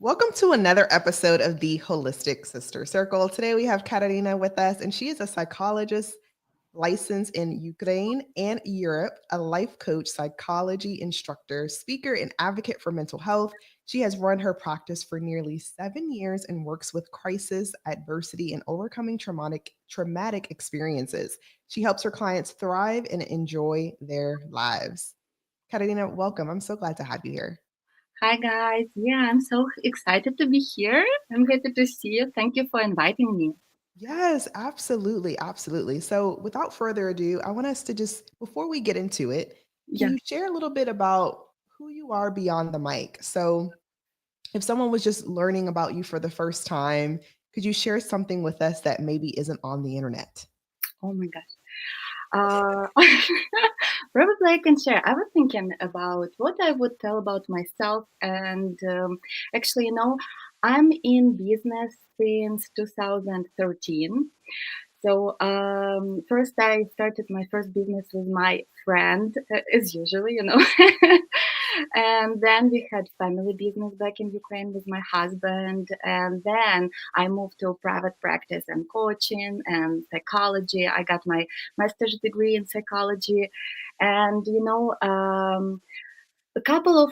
Welcome to another episode of the Holistic Sister Circle. Today we have Kateryna with us, and she is a psychologist licensed in Ukraine and Europe, a life coach, psychology instructor, speaker, and advocate for mental health. She has run her practice for nearly 7 years and works with crisis, adversity, and overcoming traumatic experiences. She helps her clients thrive and enjoy their lives. Kateryna, welcome. I'm so glad to have you here. Hi guys. Yeah, I'm so excited to be here. I'm happy to see you. Thank you for inviting me. Yes, absolutely, absolutely. So, without further ado, I want us to just before we get into it, can Yeah. you share a little bit about who you are beyond the mic? So, if someone was just learning about you for the first time, could you share something with us that maybe isn't on the internet? Oh my gosh. Uh, Probably I can share. I was thinking about what I would tell about myself, and actually, I'm in business since 2013. So first, I started my first business with my friend, as usually, and then we had family business back in Ukraine with my husband, and then I moved to private practice and coaching and psychology. I got my master's degree in psychology, and a couple of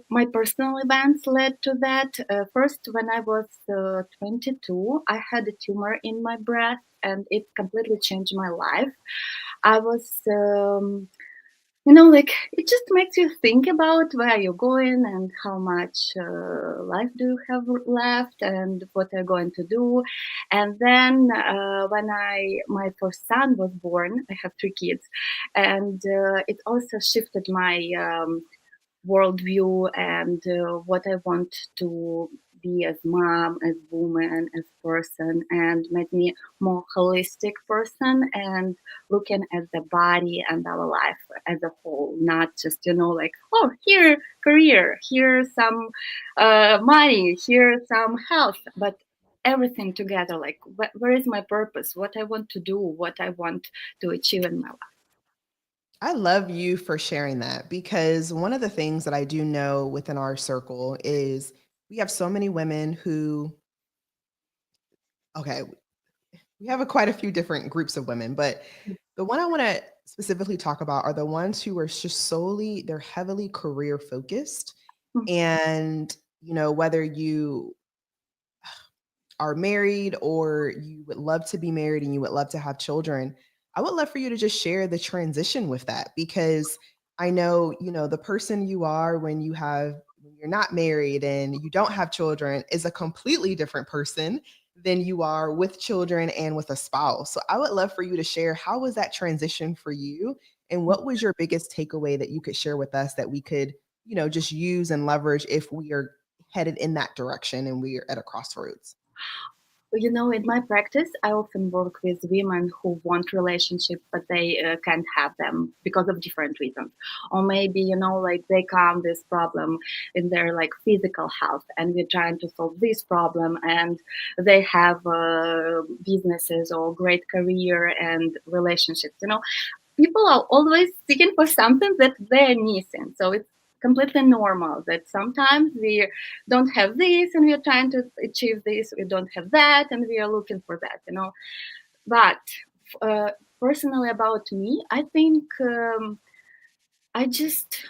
my personal events led to that. First, when I was 22, I had a tumor in my breast, and it completely changed my life. I was, like it just makes you think about where you're going and how much life do you have left and what you're going to do. And then when my first son was born, I have three kids, and it also shifted my worldview and what I want to be as mom, as woman, as person, and made me more holistic person and looking at the body and our life as a whole, not just like, oh, here career, here some money, here some health, but everything together. Like, where is my purpose? What I want to do? What I want to achieve in my life? I love you for sharing that because one of the things that I do know within our circle is we have so many women who, okay, we have quite a few different groups of women, but the one I want to specifically talk about are the ones who are just solely, they're heavily career focused. And, whether you are married or you would love to be married and you would love to have children, I would love for you to just share the transition with that because I know, the person you are when you're not married and you don't have children is a completely different person than you are with children and with a spouse. So I would love for you to share how was that transition for you and what was your biggest takeaway that you could share with us that we could, just use and leverage if we are headed in that direction and we are at a crossroads. In my practice, I often work with women who want relationships, but they can't have them because of different reasons. Or maybe, like they come this problem in their like physical health, and we're trying to solve this problem, and they have businesses or great career and relationships. People are always seeking for something that they're missing. So it's completely normal that sometimes we don't have this and we're trying to achieve this, we don't have that, and we are looking for that. But uh, personally, about me, I think I just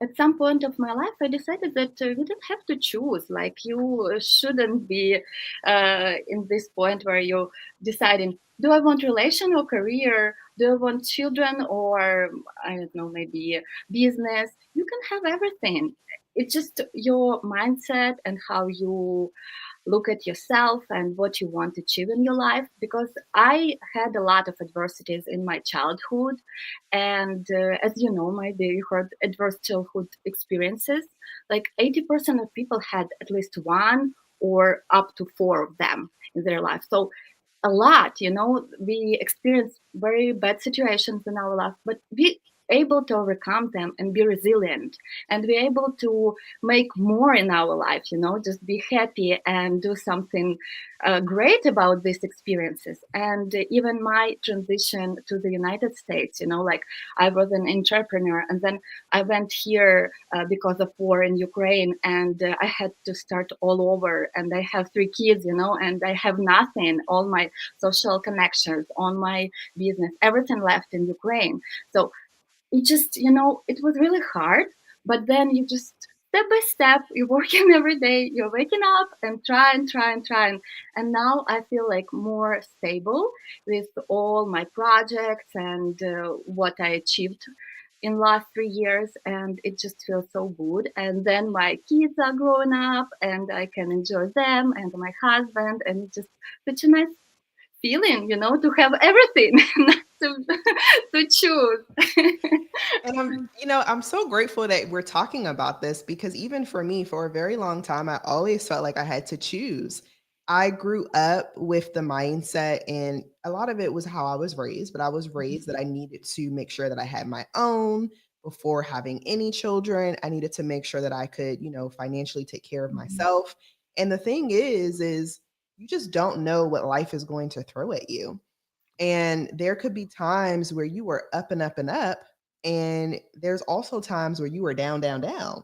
at some point of my life I decided that you don't have to choose. Like, you shouldn't be in this point where you're deciding, do I want relation or career, do I want children, or I don't know, maybe business. You can have everything. It's just your mindset and how you look at yourself and what you want to achieve in your life. Because I had a lot of adversities in my childhood, and as you know, maybe you heard adverse childhood experiences. Like 80% of people had at least one or up to four of them in their life. So a lot, we experience very bad situations in our life, but we able to overcome them and be resilient and be able to make more in our life, just be happy and do something great about these experiences. And even my transition to the United States, like I was an entrepreneur, and then I went here because of war in Ukraine, and I had to start all over. And I have 3 kids, and I have nothing, all my social connections, on my business, everything left in Ukraine. So it just, it was really hard. But then you just step by step, you're working every day, you're waking up and try and try and try. And now I feel like more stable with all my projects and what I achieved in last 3 years, and it just feels so good. And then my kids are growing up and I can enjoy them and my husband, and it's just such a nice feeling, to have everything, not to choose. And I'm so grateful that we're talking about this because even for me, for a very long time, I always felt like I had to choose. I grew up with the mindset, and a lot of it was how I was raised, but I was raised that I needed to make sure that I had my own before having any children. I needed to make sure that I could, financially take care of Mhm. myself. And the thing is you just don't know what life is going to throw at you. And there could be times where you were up and up and up, and there's also times where you were down, down, down.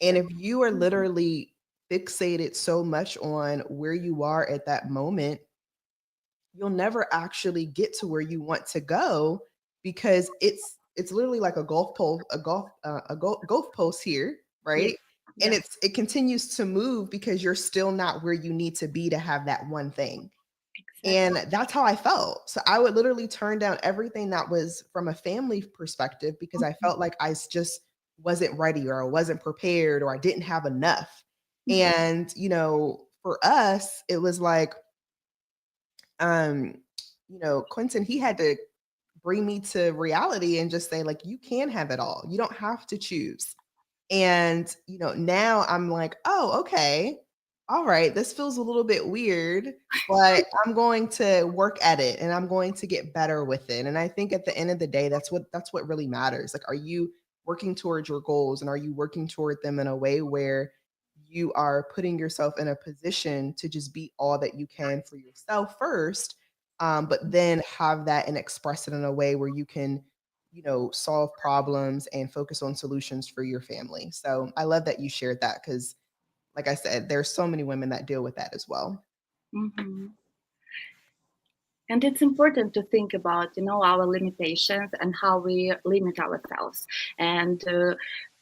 And if you are Mhm. literally fixated so much on where you are at that moment, you'll never actually get to where you want to go because it's literally like a golf pole, golf post here, Yes, right? And yes, it continues to move because you're still not where you need to be to have that one thing. And exactly. that's how I felt. So I would literally turn down everything that was from a family perspective because I Mhm. felt like just wasn't ready or I wasn't prepared or I didn't have enough. Mhm. And, for us, it was like, um, Quentin, he had to bring me to reality and just say, like, you can have it all. You don't have to choose. And, now I'm like, "Oh, okay. All right, this feels a little bit weird, but I'm going to work at it and I'm going to get better with it." And I think at the end of the day, that's what really matters. Like, are you working towards your goals and are you working toward them in a way where you are putting yourself in a position to just be all that you can for yourself first, but then have that and express it in a way where you can solve problems and focus on solutions for your family. So I love that you shared that because, like I said, there's so many women that deal with that as well. Mhm. And it's important to think about, our limitations and how we limit ourselves. And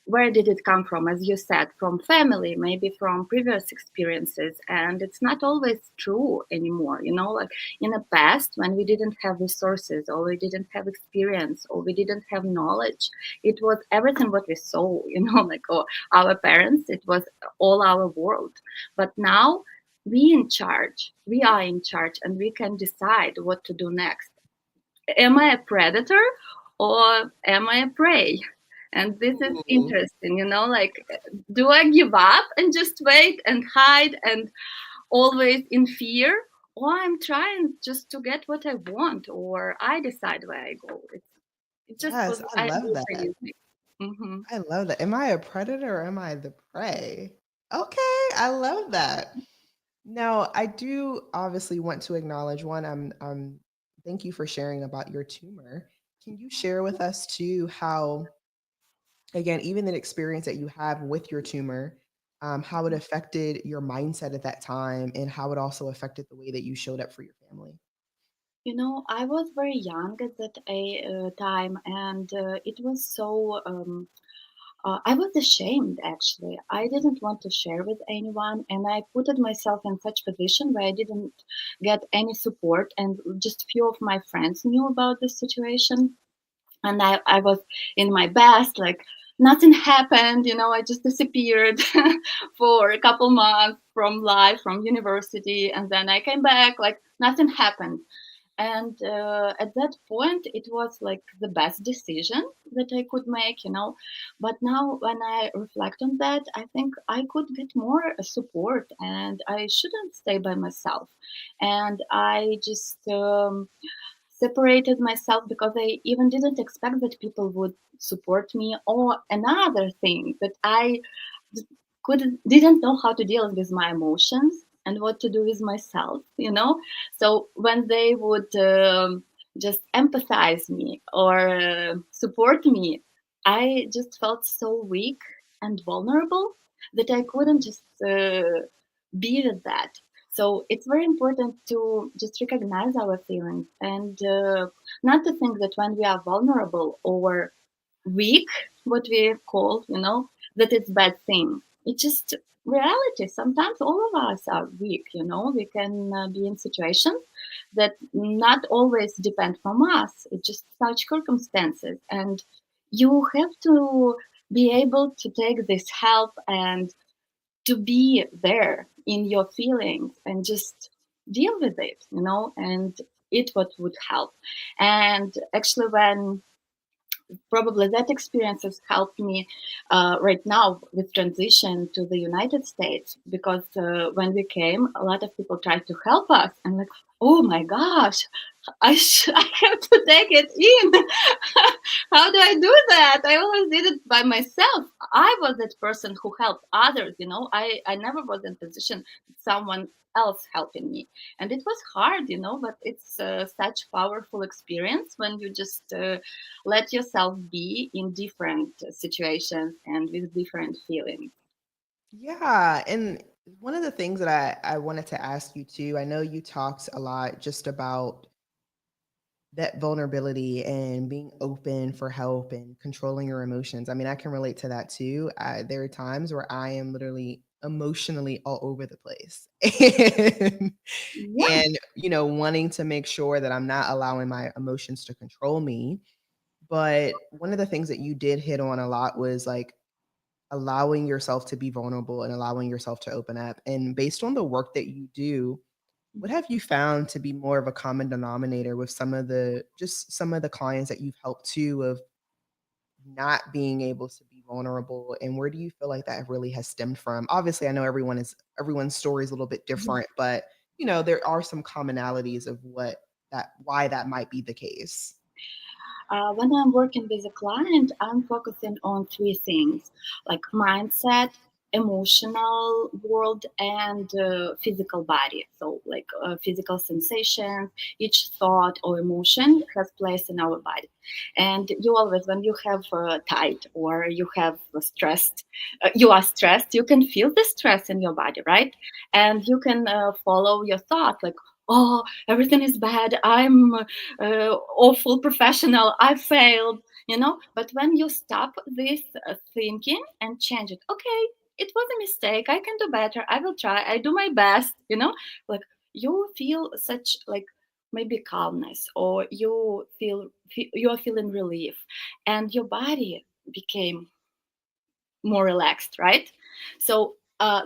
where did it come from? As you said, from family, maybe from previous experiences. And it's not always true anymore. Like in the past, when we didn't have resources or we didn't have experience or we didn't have knowledge, it was everything what we saw, like our parents, it was all our world. But now, we are in charge, and we can decide what to do next. Am I a predator or am I a prey? And this is Ooh, interesting, like, do I give up and just wait and hide and always in fear, or I'm trying just to get what I want, or I decide where I go. It just yes, was I eye love that. opening. Hmm. I love that. Am I a predator or am I the prey? Okay, I love that. Now, I do obviously want to acknowledge one. Thank you for sharing about your tumor. Can you share with us too how, again, even the experience that you have with your tumor, how it affected your mindset at that time and how it also affected the way that you showed up for your family? I was very young at that time, and it was so. I was ashamed, actually. I didn't want to share with anyone, and I put myself in such position where I didn't get any support, and just few of my friends knew about this situation. And I was in my best, like nothing happened. I just disappeared for a couple months from life, from university, and then I came back, like nothing happened. And at that point it was like the best decision that I could make, but now when I reflect on that, I think I could get more support and I shouldn't stay by myself. And I just separated myself because I even didn't expect that people would support me. Or another thing that I didn't know how to deal with my emotions and what to do with myself, you know. So when they would just empathize me or support me, I just felt so weak and vulnerable that I couldn't just be with that. So it's very important to just recognize our feelings and not to think that when we are vulnerable or weak, what we call, you know, that it's bad thing. It's just reality. Sometimes all of us are weak, you know. We can be in situations that not always depend from us. It's just such circumstances, and you have to be able to take this help and to be there in your feelings and just deal with it, you know, and it what would help. And actually, when probably that experience has helped me right now with transition to the United States, because when we came, a lot of people tried to help us and like, oh my gosh, I have to take it in. How do I do that? I always did it by myself. I was that person who helped others, you know. I never was in position someone else helping me, and it was hard, you know, but it's such powerful experience when you just let yourself be in different situations and with different feelings. Yeah, and one of the things that I wanted to ask you too, I know you talked a lot just about that vulnerability and being open for help and controlling your emotions. I mean, I can relate to that too. There are times where I am literally emotionally all over the place. and, Yeah. and, wanting to make sure that I'm not allowing my emotions to control me. But one of the things that you did hit on a lot was like allowing yourself to be vulnerable and allowing yourself to open up. And based on the work that you do, what have you found to be more of a common denominator with some of the clients that you've helped too of not being able to be vulnerable, and where do you feel like that really has stemmed from? Obviously, I know everyone's story is a little bit different, but there are some commonalities of why that might be the case. When I'm working with a client, I'm focusing on three things like mindset, emotional world, and physical body. So, like physical sensations, each thought or emotion has place in our body. And you always, when you have tight or you have stressed, you are stressed, you can feel the stress in your body, right? And you can follow your thought like, oh, everything is bad. I'm awful professional, I failed, you know. But when you stop this thinking and change it, okay, it was a mistake, I can do better, I will try, I do my best, you know, like you feel such like maybe calmness, or you are feeling relief, and your body became more relaxed, right? So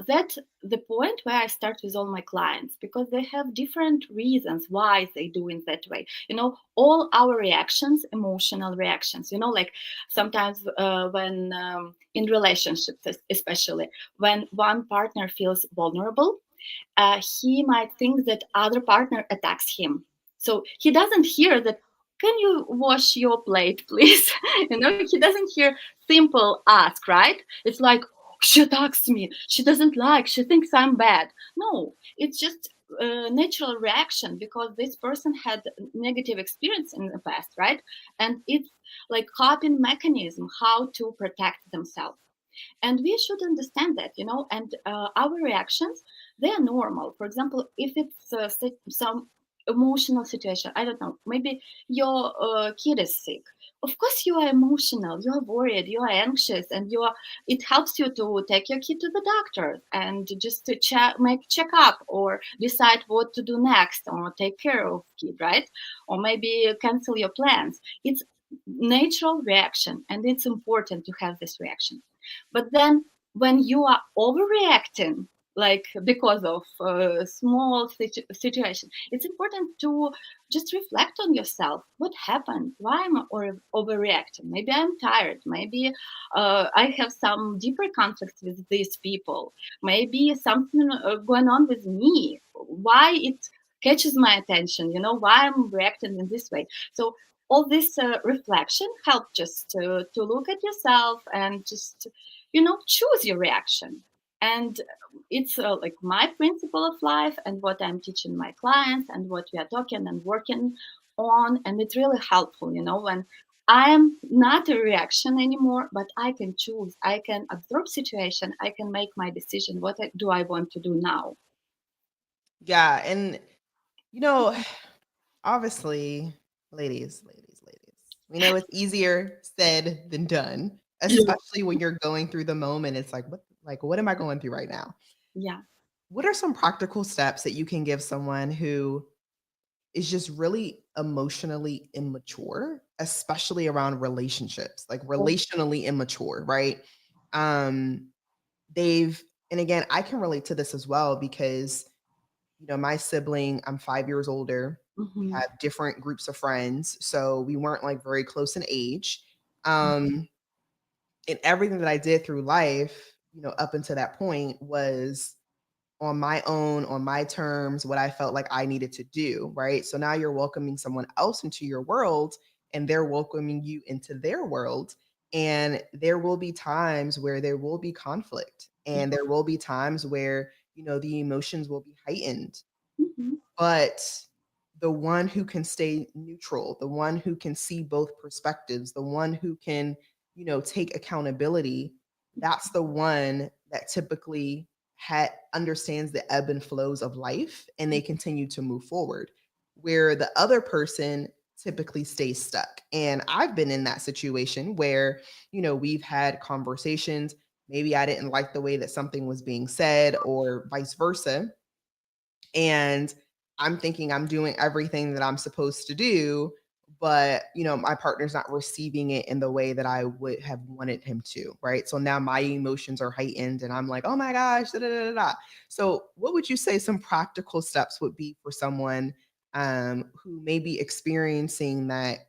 that's the point where I start with all my clients, because they have different reasons why they do in that way. You know, all our reactions, emotional reactions. You know, like sometimes when in relationships, especially when one partner feels vulnerable, he might think that other partner attacks him. So he doesn't hear that, can you wash your plate, please? You know, he doesn't hear simple ask, right? It's like, she attacks me. She doesn't like, she thinks I'm bad. No, it's just a natural reaction because this person had negative experience in the past, right? And it's like coping mechanism how to protect themselves, and we should understand that, you know. And our reactions, they are normal. For example, if it's some emotional situation, I don't know, maybe your kid is sick, of course you are emotional, you are worried, you are anxious, and you are, it helps you to take your kid to the doctor and just to make checkup or decide what to do next, or take care of kid, right? Or maybe cancel your plans. It's natural reaction, and it's important to have this reaction. But then when you are overreacting, like because of small situation, it's important to just reflect on yourself. What happened? Why am I overreacting? Maybe I'm tired. Maybe I have some deeper conflicts with these people. Maybe something going on with me. Why it catches my attention, why I'm reacting in this way. So all this reflection helped just to look at yourself and just, choose your reaction. And it's like my principle of life and what I'm teaching my clients and what we are talking and working on. And it's really helpful, when I'm not a reaction anymore, but I can choose. I can absorb situation. I can make my decision. Do I want to do now? Yeah, and you know, obviously, ladies, we know it's easier said than done, Yeah. especially when you're going through the moment. It's like what am I going through right now? Yeah. What are some practical steps that you can give someone who is just really emotionally immature, especially around relationships, like Oh, relationally immature, right? Um, they've and again, I can relate to this as well because my sibling, I'm 5 years older. We mhm, have different groups of friends, so we weren't like very close in age. mhm, And everything that I did through life, up until that point was on my own, on my terms, what I felt like I needed to do, right? So now you're welcoming someone else into your world and they're welcoming you into their world. And there will be times where there will be conflict yeah, and there will be times where, the emotions will be heightened. mhm, But the one who can stay neutral, the one who can see both perspectives, the one who can, take accountability, that's the one that typically understands the ebb and flows of life and they continue to move forward. Where the other person typically stays stuck. And I've been in that situation where, we've had conversations. Maybe I didn't like the way that something was being said, or vice versa, and I'm thinking I'm doing everything that I'm supposed to do, but my partner's not receiving it in the way that I would have wanted him to, right? So now my emotions are heightened and I'm like, "Oh my gosh, da da da da." Da." So, what would you say some practical steps would be for someone who may be experiencing that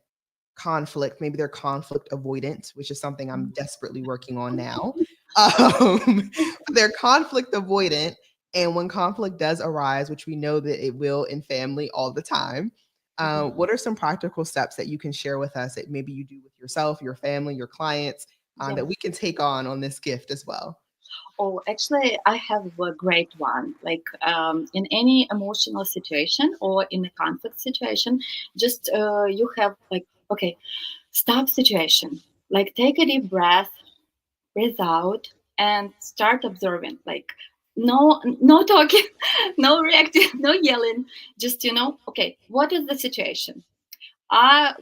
conflict? Maybe they're conflict avoidant, which is something I'm desperately working on now. They're conflict avoidant, and when conflict does arise, which we know that it will in family all the time, mhm, what are some practical steps that you can share with us that maybe you do with yourself, your family, your clients, yeah. that we can take on this gift as well? Oh, actually, I have a great one. Like in any emotional situation or in a conflict situation, just you have like, okay, stop situation. Like take a deep breath, breathe out, and start observing. Like no talking, no reacting, no yelling. Just okay, what is the situation? I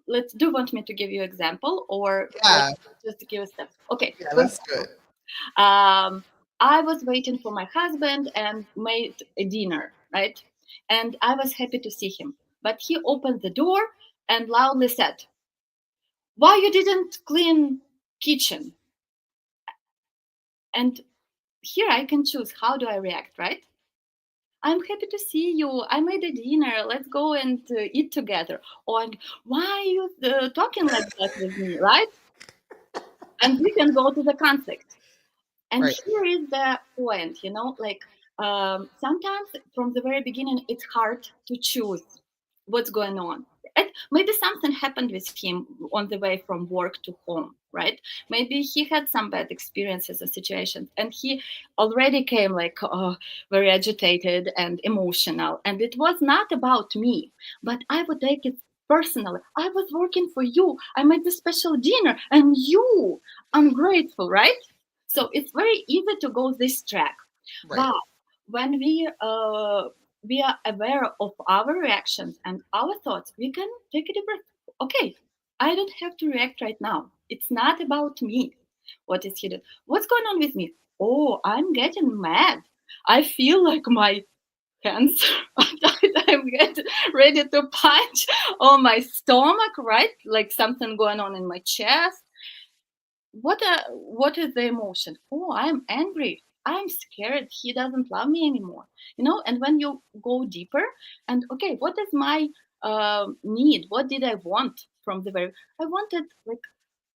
let's do you want me to give you example or let's Yeah, just give a step. Okay, yeah, for let's do it. example. I was waiting for my husband and made a dinner, right? And I was happy to see him. But he opened the door and loudly said, "Why you didn't clean kitchen?" And here I can choose how do I react, right? I'm happy to see you. I made a dinner. Let's go and eat together. Or why are you talking like that with me, right? And we can go to the conflict. And Right, here is the point, like sometimes from the very beginning, it's hard to choose what's going on. And maybe something happened with him on the way from work to home, right? Maybe he had some bad experiences or situations, and he already came like very agitated and emotional. And it was not about me, but I would take it personally. I was working for you. I made the special dinner, and you ungrateful, right? So it's very easy to go this track. right, But when we are aware of our reactions and our thoughts, we can take a deep breath. Okay, I don't have to react right now. It's not about me. What is hidden? What's going on with me? Oh, I'm getting mad. I feel like my hands are tight. I'm getting ready to punch on my stomach, right? Like something going on in my chest. What is the emotion? Oh, I'm angry. I'm scared. He doesn't love me anymore. And when you go deeper and okay, what is my need? What did I want from the very? I wanted like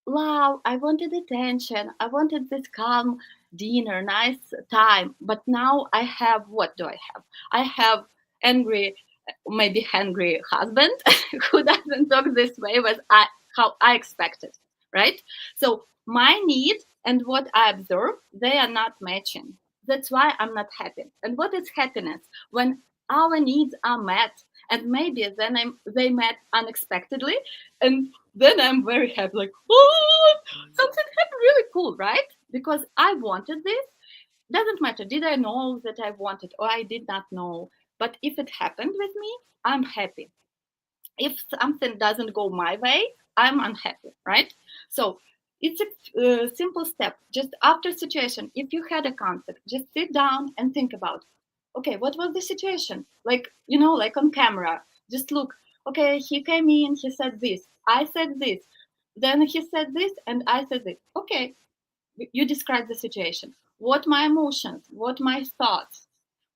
love. I wanted attention. I wanted this calm dinner, nice time. But now I have what do I have? I have angry, maybe hungry husband who doesn't talk this way was how I expected, right? So my need and what I observe, they are not matching. That's why I'm not happy. And what is happiness? When our needs are met, and maybe then they met unexpectedly, and then I'm very happy, like, oh, something happened really cool, right? Because I wanted this. Doesn't matter. Did I know that I wanted or I did not know? But if it happened with me, I'm happy. If something doesn't go my way, I'm unhappy, right? So it's a simple step. Just after situation, if you had a conflict, just sit down and think about, okay, what was the situation? Like, like on camera, just look, okay, he came in, he said this, I said this, then he said this, and I said this. Okay, you describe the situation. What my emotions, what my thoughts,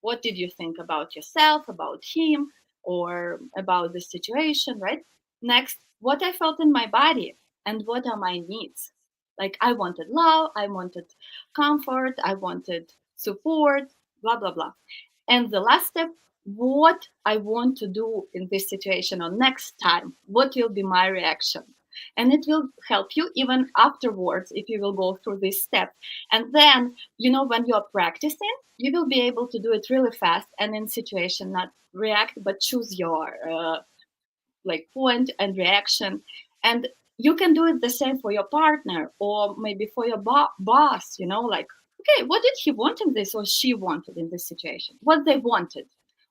what did you think about yourself, about him, or about the situation, right? Next, what I felt in my body and what are my needs. Like I wanted love, I wanted comfort, I wanted support, blah blah blah. And the last step, what I want to do in this situation or next time, what will be my reaction? And it will help you even afterwards if you will go through this step. And then, when you're practicing, you will be able to do it really fast and in situation not react but choose your like point and reaction. And you can do it the same for your partner or maybe for your boss, like, okay, what did he want in this or she wanted in this situation, what they wanted.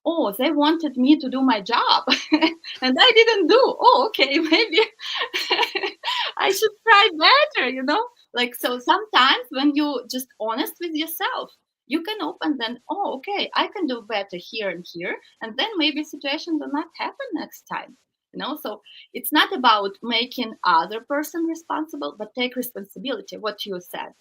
Oh, they wanted me to do my job and I didn't do. Oh, okay, maybe I should try better, like. So sometimes when you just honest with yourself, you can open then, oh, okay, I can do better here and here, and then maybe situation will not happen next time. So it's not about making other person responsible, but take responsibility, what you said,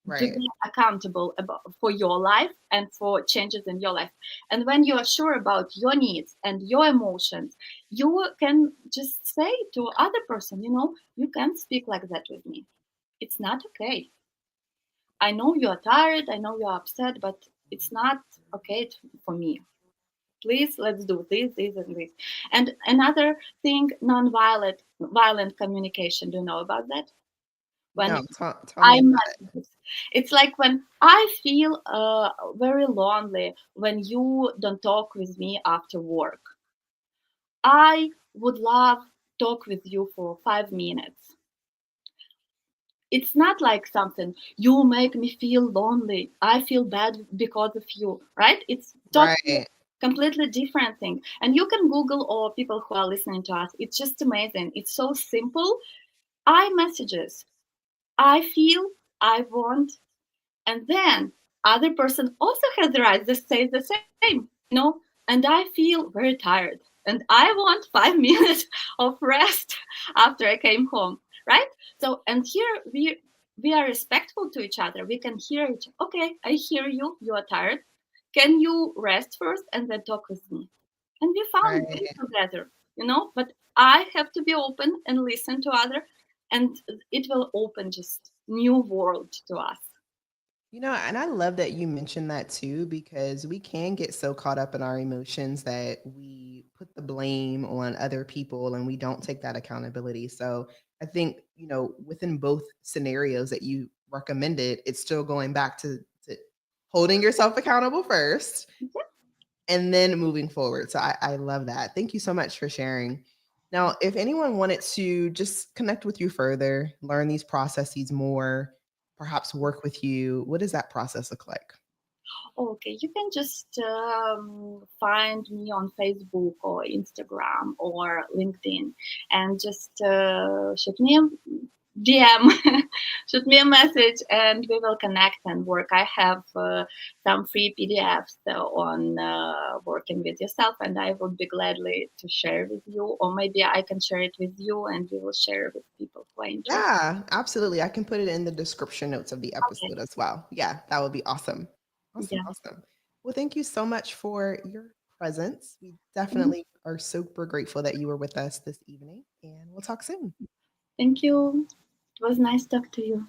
to Right. be accountable for your life and for changes in your life. And when you are sure about your needs and your emotions, you can just say to other person, you can speak like that with me. It's not okay. I know you're tired, I know you're upset, but it's not okay for me. Please, let's do this and this. And another thing, violent communication. Do you know about that? When No, tell me I about it. messages, it's like when I feel very lonely when you don't talk with me after work. I would love talk with you for 5 minutes. It's not like something you make me feel lonely. I feel bad because of you, right? It's totally Right. completely different thing. And you can Google or people who are listening to us. It's just amazing. It's so simple. I messages. I feel, I want, and then other person also has the right to say the same. And I feel very tired and I want 5 minutes of rest after I came home, right? So, and here we are respectful to each other. We can hear each. Okay, I hear you. You are tired. Can you rest first and then talk with me? And we found ways Right. together. But I have to be open and listen to other, and it will open just new world to us. And I love that you mentioned that too, because we can get so caught up in our emotions that we put the blame on other people and we don't take that accountability. So I think, within both scenarios that you recommended, it's still going back to holding yourself accountable first and then moving forward. So I love that. Thank you so much for sharing. Now, if anyone wanted to just connect with you further, learn these processes more, perhaps work with you, what does that process look like? Okay, you can just find me on Facebook or Instagram or LinkedIn and just shoot me a DM, shoot me a message, and we will connect and work. I have some free PDFs on working with yourself, and I would be gladly to share with you, or maybe I can share it with you, and we will share with people who are interested. Yeah, absolutely. I can put it in the description notes of the Okay. episode as well. Yeah, that would be awesome. Awesome, Yeah. awesome. Well, thank you so much for your presence. We Mhm. definitely are super grateful that you were with us this evening, and we'll talk soon. Thank you. It was nice talk to you.